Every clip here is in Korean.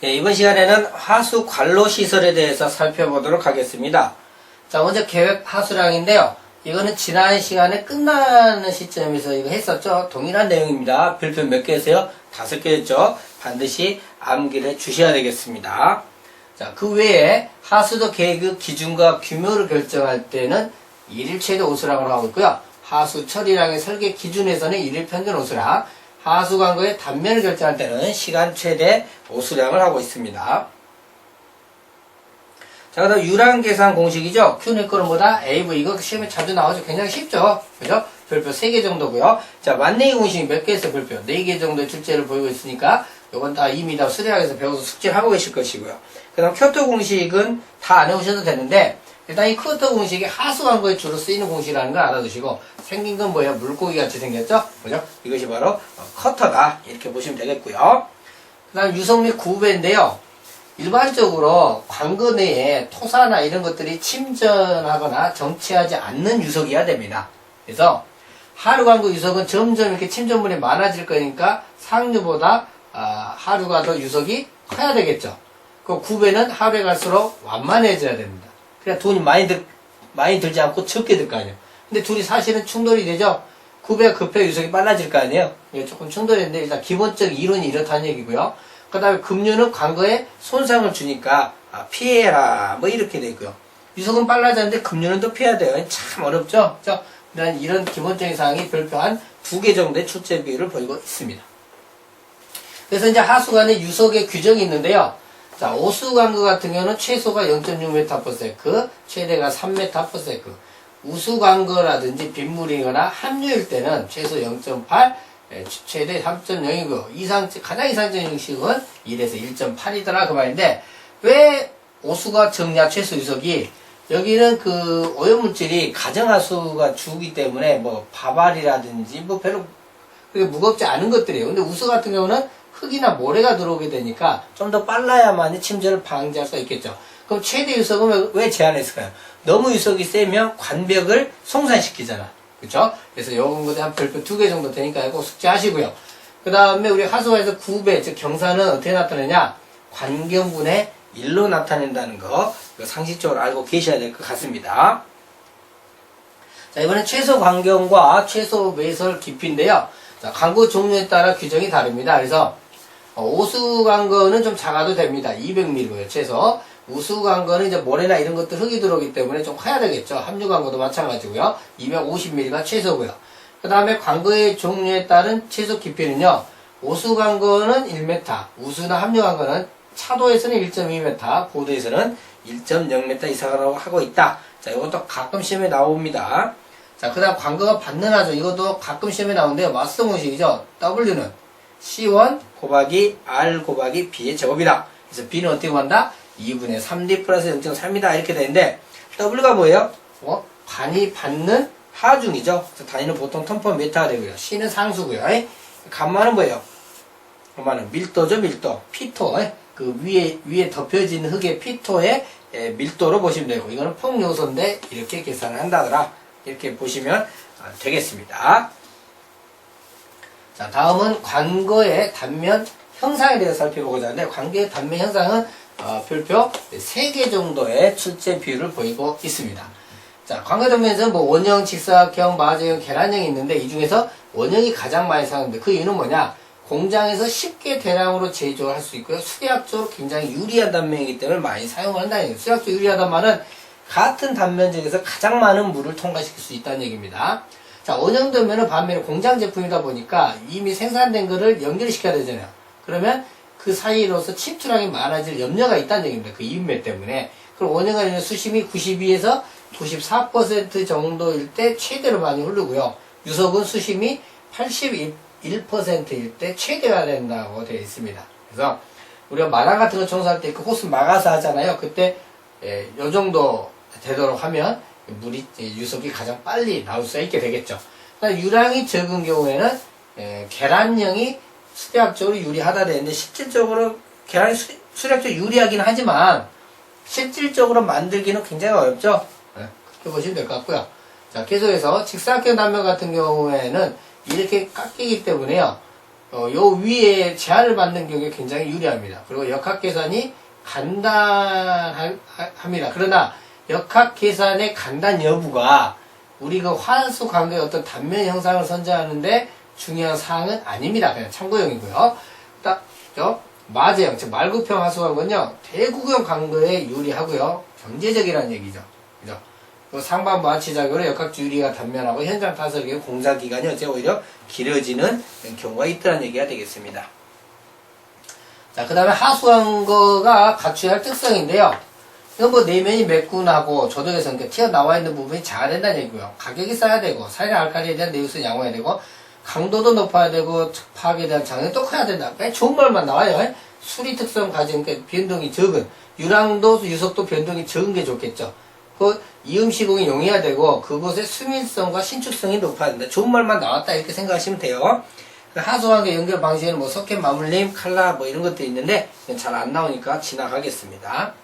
예, 이번 시간에는 하수 관로 시설에 대해서 살펴보도록 하겠습니다. 자, 먼저 계획 하수량인데요. 이거는 지난 시간에 끝나는 시점에서 이거 했었죠. 동일한 내용입니다. 별표 몇 개세요? 5개였죠. 반드시 암기를 주셔야 되겠습니다. 자, 그 외에 하수도 계획의 기준과 규모를 결정할 때는 일일 최대 오수량으로 하고 있고요. 하수 처리량의 설계 기준에서는 일일 평균 오수량, 하수 광고의 단면을 결정할 때는 시간 최대 오수량을 하고 있습니다. 자, 그다음 유량 계산 공식이죠. Q는 거는 뭐다? AV. 이거 시험에 자주 나오죠. 굉장히 쉽죠. 그죠? 별표 3개 정도고요. 자, 만내기 공식이 몇 개 있어요? 별표 4개 정도의 출제를 보이고 있으니까 요건 다 이미 다 수량에서 배워서 숙지를 하고 계실 것이고요. 그 다음 큐터 공식은 다 안 해오셔도 되는데, 일단 이 큐터 공식이 하수 광고에 주로 쓰이는 공식이라는 걸 알아두시고, 생긴 건 뭐예요? 물고기 같이 생겼죠? 그죠? 이것이 바로 커터다. 이렇게 보시면 되겠고요. 그 다음 유성 및 구배인데요. 일반적으로 광거 내에 토사나 이런 것들이 침전하거나 정체하지 않는 유석이어야 됩니다. 그래서 하류 광거 유석은 점점 이렇게 침전물이 많아질 거니까 상류보다 하류가 더 유석이 커야 되겠죠. 그 구배는 하루에 갈수록 완만해져야 됩니다. 그러니까 돈이 많이 들지 않고 적게 들 거 아니에요. 근데 둘이 사실은 충돌이 되죠. 구배가 급해 유석이 빨라질 거 아니에요. 이게 조금 충돌이 되는데 일단 기본적 이론이 이렇다는 얘기고요. 그 다음에 급류는 광거에 손상을 주니까 피해라 뭐 이렇게 돼 있고요. 유속은 빨라졌는데 급류는 또 피해야 돼요. 참 어렵죠. 그렇죠? 이런 기본적인 사항이 별표 한 2개 정도의 출제 비율을 보이고 있습니다. 그래서 이제 하수 간의 유속의 규정이 있는데요. 자, 오수 광거 같은 경우는 최소가 0.6m/s, 최대가 3m/s. 우수 광거라든지 빗물이거나 함유일 때는 최소 0.8, 최대 3.0이고 가장 이상적인 식은 1에서 1.8이더라 그 말인데, 왜 오수가 적냐 최소 유속이? 여기는 그 오염물질이 가정하수가 주기 때문에 뭐 밥알이라든지 뭐 별로 그게 무겁지 않은 것들이에요. 근데 우수 같은 경우는 흙이나 모래가 들어오게 되니까 좀 더 빨라야만이 침전을 방지할 수가 있겠죠. 그럼 최대 유속은 왜 제한했을까요? 너무 유속이 세면 관벽을 송산시키잖아. 그쵸? 그래서 요건 것도 한 별표 2개 정도 되니까 이거 숙지하시고요. 그 다음에 우리 하수관에서 구배, 즉 경사는 어떻게 나타내냐? 관경분의 1로 나타낸다는 거, 이거 상식적으로 알고 계셔야 될 것 같습니다. 자, 이번엔 최소 관경과 최소 매설 깊이인데요. 자, 광고 종류에 따라 규정이 다릅니다. 그래서 오수 광거는 좀 작아도 됩니다. 200mm고요, 최소. 우수 광거는 이제 모래나 이런 것들 흙이 들어오기 때문에 좀 커야 되겠죠. 함유 광거도 마찬가지고요. 250mm가 최소고요. 그 다음에 광거의 종류에 따른 최소 깊이는요. 오수 광거는 1m, 우수나 함유 광거는 차도에서는 1.2m, 고도에서는 1.0m 이상으로 하고 있다. 자, 이것도 가끔 시험에 나옵니다. 자, 그 다음 광거가 받는 하죠. 이것도 가끔 시험에 나오는데요. 마스터 공식이죠. W는 C1 곱하기 R 곱하기 B의 제곱이다. 그래서 B는 어떻게 구한다? 2분의 3D 플러스 0.3이다. 이렇게 되는데, W가 뭐예요? 관이 받는 하중이죠. 그래서 단위는 보통 톤퍼 미터가 되고요. C는 상수고요. 감마는 뭐예요? 감마는 밀도죠, 밀도. 피토. 그 위에 덮여진 흙의 피토의 밀도로 보시면 되고, 이거는 폭요소인데, 이렇게 계산을 한다더라. 이렇게 보시면 되겠습니다. 자, 다음은 광거의 단면 형상에 대해서 살펴보고자 하는데, 광거의 단면 형상은 별표 3개 정도의 출제 비율을 보이고 있습니다. 자, 광거 단면에서는 뭐 원형, 직사각형, 마저형, 계란형이 있는데, 이 중에서 원형이 가장 많이 사용되는데, 그 이유는 뭐냐? 공장에서 쉽게 대량으로 제조할 수 있고요. 수리학적으로 굉장히 유리한 단면이기 때문에 많이 사용을 한다는 얘기예요. 수리학적으로 유리하단 말은 같은 단면 중에서 가장 많은 물을 통과시킬 수 있다는 얘기입니다. 자, 원형 단면은 반면에 공장 제품이다 보니까 이미 생산된 거를 연결시켜야 되잖아요. 그러면 그 사이로서 침투량이 많아질 염려가 있다는 얘기입니다. 그 인매 때문에. 그럼 원형에 있는 수심이 92에서 94% 정도일 때 최대로 많이 흐르고요. 유속은 수심이 81%일 때 최대가 된다고 되어 있습니다. 그래서 우리가 마당 같은 거 청소할 때 그 호스 막아서 하잖아요. 그때 요 정도 되도록 하면 물이 유속이 가장 빨리 나올 수 있게 되겠죠. 유량이 적은 경우에는 계란형이 수리학적으로 유리하다 되는데, 실질적으로 계란이 수리학적으로 유리하긴 하지만 실질적으로 만들기는 굉장히 어렵죠. 그렇게 보시면 될 것 같고요. 자, 계속해서 직사각형 단면 같은 경우에는 이렇게 깎이기 때문에요. 요 위에 제한을 받는 경우에 굉장히 유리합니다. 그리고 역학계산이 간단합니다. 그러나 역학계산의 간단 여부가 우리 그 화수 관계의 어떤 단면 형상을 선정하는데 중요한 사항은 아닙니다. 그냥 참고용이고요. 마제형, 즉 말구평 하수관건요, 대구경 관계에 유리하고요, 경제적이라는 얘기죠. 그죠? 상반 마취작용으로 역학주 유리가 단면하고 현장 타설의 공사 기간이 오히려 길어지는 경우가 있다는 얘기가 되겠습니다. 자, 그 다음에 하수관거가 갖춰야 할 특성인데요. 이건 뭐 내면이 매끈하고 조덕에서 튀어나와 있는 부분이 작아진다는 얘기고요. 가격이 싸야 되고, 산의 알칼리에 대한 내유수는 양호해야 되고, 강도도 높아야 되고, 파악에 대한 장애는 또 커야 된다. 그냥 좋은 말만 나와요. 수리 특성 가진 변동이 적은, 유랑도, 유속도 변동이 적은 게 좋겠죠. 그 이음 시공이 용해야 되고, 그곳의 수밀성과 신축성이 높아야 된다. 좋은 말만 나왔다. 이렇게 생각하시면 돼요. 하수관계 연결 방식에는 뭐 소켓 마물림, 칼라 뭐 이런 것도 있는데, 잘 안 나오니까 지나가겠습니다.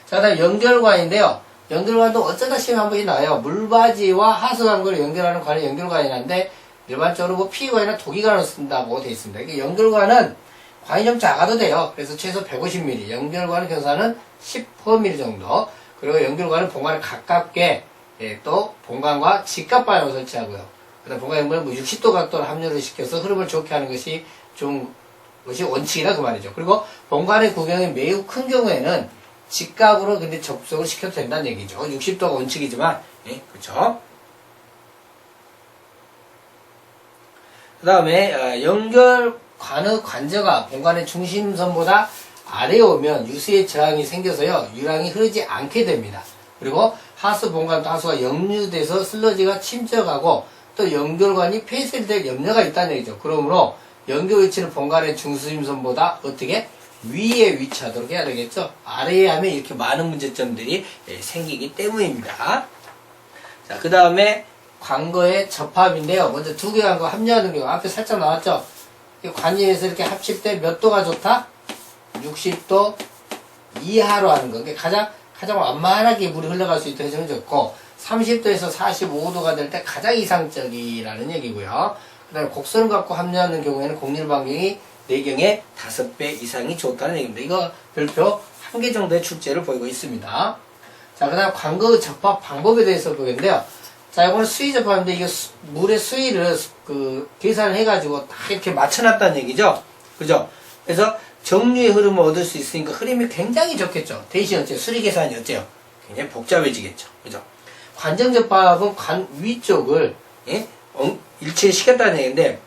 자, 다음 연결관인데요. 연결관도 어쩌다 시험 한 번이 나와요. 물바지와 하수관계를 연결하는 관이 연결관이란데, 일반적으로 뭐 피관이나 도기관을 쓴다고 되어 있습니다. 이게 연결관은 관이 좀 작아도 돼요. 그래서 최소 150mm, 연결관의 경사는 10mm 정도. 그리고 연결관은 본관에 가깝게, 또 본관과 직각 방향을 설치하고요. 그다음 본관 연결은 뭐 60도 각도를 합류를 시켜서 흐름을 좋게 하는 것이 것이 원칙이다 그 말이죠. 그리고 본관의 구경이 매우 큰 경우에는 직각으로 근데 접속을 시켜도 된다는 얘기죠. 60도가 원칙이지만, 그렇죠. 그 다음에 연결관의 관저가 본관의 중심선보다 아래에 오면 유수의 저항이 생겨서요, 유랑이 흐르지 않게 됩니다. 그리고 하수 본관도 하수가 역류돼서 슬러지가 침적하고 또 연결관이 폐쇄될 염려가 있다는 얘기죠. 그러므로 연결 위치를 본관의 중심선보다 어떻게 위에 위치하도록 해야 되겠죠. 아래에 하면 이렇게 많은 문제점들이 생기기 때문입니다. 자, 그 다음에 관거의 접합인데요. 먼저 두 개 관거 합류하는 경우 앞에 살짝 나왔죠. 관이에서 이렇게 합칠 때 몇 도가 좋다? 60도 이하로 하는 거. 가장 완만하게 물이 흘러갈 수 있도록 해주면 좋고, 30도에서 45도가 될 때 가장 이상적이라는 얘기고요. 그 다음에 곡선을 갖고 합류하는 경우에는 곡률 반경이 4경의 5배 이상이 좋다는 얘기입니다. 이거 별표 1개 정도의 출제를 보이고 있습니다. 자, 그 다음 관거 접합 방법에 대해서 보겠는데요. 자, 이거는 수위 접합인데, 이게 물의 수위를 계산을 해가지고 다 이렇게 맞춰놨다는 얘기죠. 그죠? 그래서 정류의 흐름을 얻을 수 있으니까 흐름이 굉장히 좋겠죠. 대신 어째요? 수리 계산이 어째요? 굉장히 복잡해지겠죠. 그죠? 관정 접합은 관 위쪽을, 일치시켰다는 얘기인데,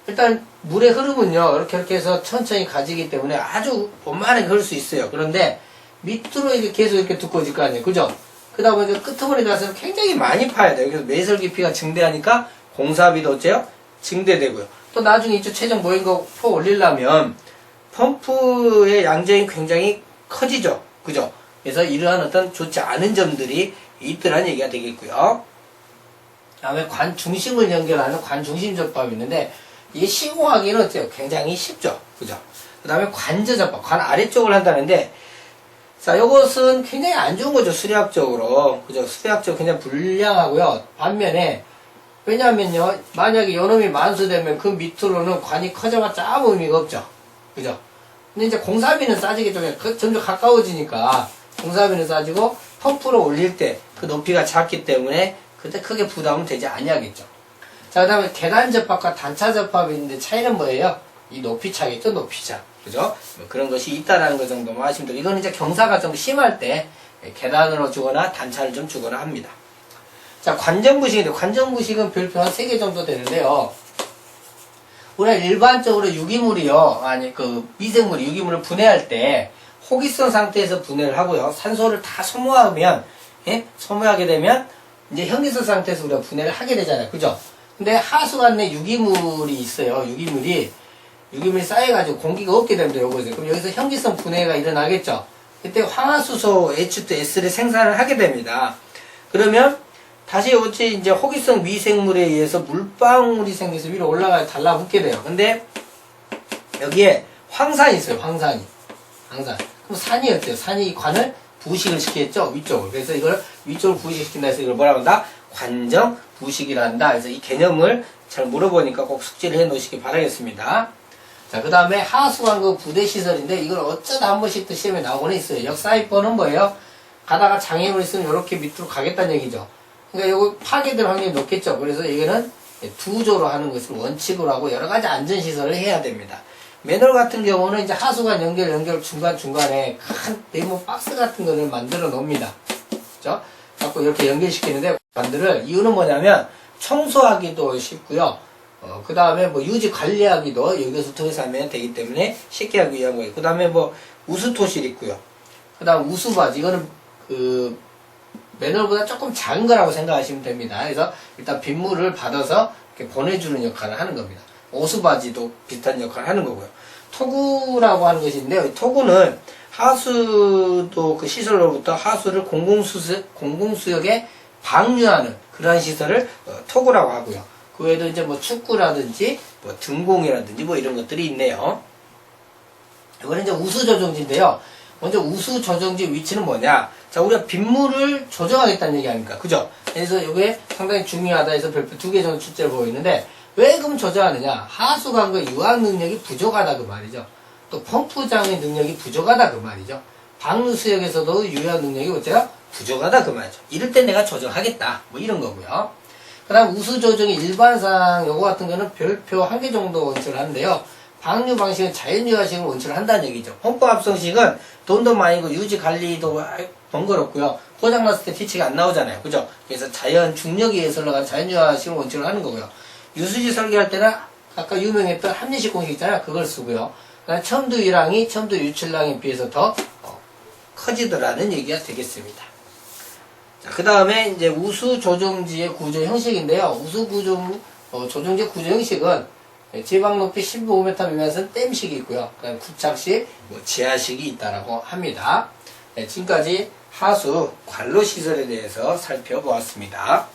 일단 물의 흐름은요, 이렇게 해서 천천히 가지기 때문에 아주 원만하게 흐를 수 있어요. 그런데 밑으로 이렇게 계속 이렇게 두꺼워질 거 아니에요. 그죠? 그러다 보니까 끄트머리 가서 굉장히 많이 파야 돼요. 그래서 매설 깊이가 증대하니까 공사비도 어째요? 증대되고요. 또 나중에 이쪽 최종 모인 거 퍼 올리려면 펌프의 양정이 굉장히 커지죠. 그죠? 그래서 이러한 어떤 좋지 않은 점들이 있더라는 얘기가 되겠고요. 다음에 관 중심을 연결하는 관 중심 접합이 있는데, 이 시공하기는 어때요? 굉장히 쉽죠. 그죠? 그 다음에 관저 접합, 관 아래쪽을 한다는데, 자, 요것은 굉장히 안 좋은 거죠. 수리학적으로. 그죠? 수리학적으로 굉장히 불량하고요. 반면에, 왜냐면요, 만약에 요놈이 만수되면 그 밑으로는 관이 커져봤자 아무 의미가 없죠. 그죠? 근데 이제 공사비는 싸지겠죠. 점점 가까워지니까 공사비는 싸지고 펌프를 올릴 때 그 높이가 작기 때문에 그때 크게 부담은 되지 아니하겠죠. 자, 그 다음에 계단 접합과 단차 접합이 있는데 차이는 뭐예요? 이 높이 차겠죠, 높이 차. 그죠? 뭐 그런 것이 있다라는 것 정도만 하시면 되고, 이거는 이제 경사가 좀 심할 때 계단으로 주거나 단차를 좀 주거나 합니다. 자, 관정부식인데, 관정부식은 별표 한 3개 정도 되는데요. 우리가 일반적으로 유기물이요, 미생물이 유기물을 분해할 때 호기성 상태에서 분해를 하고요. 산소를 다 소모하면, 소모하게 되면 이제 현기성 상태에서 우리가 분해를 하게 되잖아요. 그죠? 근데 하수관 내 유기물이 있어요. 유기물이 쌓여가지고 공기가 없게 됩니다. 요거죠. 그럼 여기서 현기성 분해가 일어나겠죠. 그때 황화수소 H2S를 생산을 하게 됩니다. 그러면 다시 어찌 이제 호기성 미생물에 의해서 물방울이 생겨서 위로 올라가 달라붙게 돼요. 근데 여기에 황산이 있어요. 황산. 그럼 산이 어때요? 산이 이 관을 부식을 시켰죠. 위쪽을. 그래서 이걸 위쪽을 부식시킨다 해서 이걸 뭐라고 한다? 관정 부식이라 한다. 그래서 이 개념을 잘 물어보니까 꼭 숙지를 해 놓으시기 바라겠습니다. 자, 그 다음에 하수관그 부대시설인데 이걸 어쩌다 한 번씩 또 시험에 나오곤 있어요. 역사입번은 뭐예요? 가다가 장애물 있으면 이렇게 밑으로 가겠다는 얘기죠. 그러니까 이거 파괴될 확률이 높겠죠. 그래서 이거는 두 조로 하는 것을 원칙으로 하고 여러 가지 안전시설을 해야 됩니다. 매널 같은 경우는 이제 하수관 연결 중간중간에 큰 네모 박스 같은 거를 만들어 놓습니다. 그죠? 자꾸 이렇게 연결시키는데 반들을 이유는 뭐냐면 청소하기도 쉽고요. 그 다음에 뭐 유지 관리하기도 여기서 통해서 하면 되기 때문에 쉽게 하기 위한 거예요. 그 다음에 뭐 우수토실 있고요. 그 다음 우수바지 이거는 그 매널보다 조금 작은 거라고 생각하시면 됩니다. 그래서 일단 빗물을 받아서 이렇게 보내주는 역할을 하는 겁니다. 오수바지도 비슷한 역할을 하는 거고요. 토구라고 하는 것이 있는데요. 토구는 하수도 그 시설로부터 하수를 공공수역에 방류하는 그러한 시설을 토구라고 하고요. 그 외에도 이제 뭐 축구라든지 뭐 등공이라든지 뭐 이런 것들이 있네요. 이거는 이제 우수조정지인데요. 먼저 우수조정지 위치는 뭐냐? 자, 우리가 빗물을 조정하겠다는 얘기 아닙니까? 그죠? 그래서 이게 상당히 중요하다 해서 별표 2개 정도 출제를 보고 있는데, 왜 그럼 조정하느냐? 하수관과 유압 능력이 부족하다 그 말이죠. 또 펌프장의 능력이 부족하다 그 말이죠. 방류수역에서도 유압 능력이 어때요? 부족하다 그 말이죠. 이럴 때 내가 조정하겠다. 뭐 이런 거고요. 그 다음 우수조정의 일반상 요거 같은 거는 별표 1개 정도 원칙을 하는데요. 방류 방식은 자연유화식을 원칙을 한다는 얘기죠. 펌프 합성식은 돈도 많이 고 유지 관리도 번거롭고요. 고장났을 때 티치가 안 나오잖아요. 그죠? 그래서 자연 중력에 의해서 올라간 자연유화식을 원칙을 하는 거고요. 유수지 설계할 때는 아까 유명했던 합리식 공식 있잖아요. 그걸 쓰고요. 그다음에 첨도 유량이 첨도 유출량에 비해서 더 커지더라는 얘기가 되겠습니다. 자, 그 다음에 이제 우수 조정지의 구조 형식인데요. 우수 조정지 구조 형식은 지방 높이 15m 미만에서는 댐식이 있고요. 그다음 구착식, 지하식이 있다라고 합니다. 네, 지금까지 하수 관로 시설에 대해서 살펴보았습니다.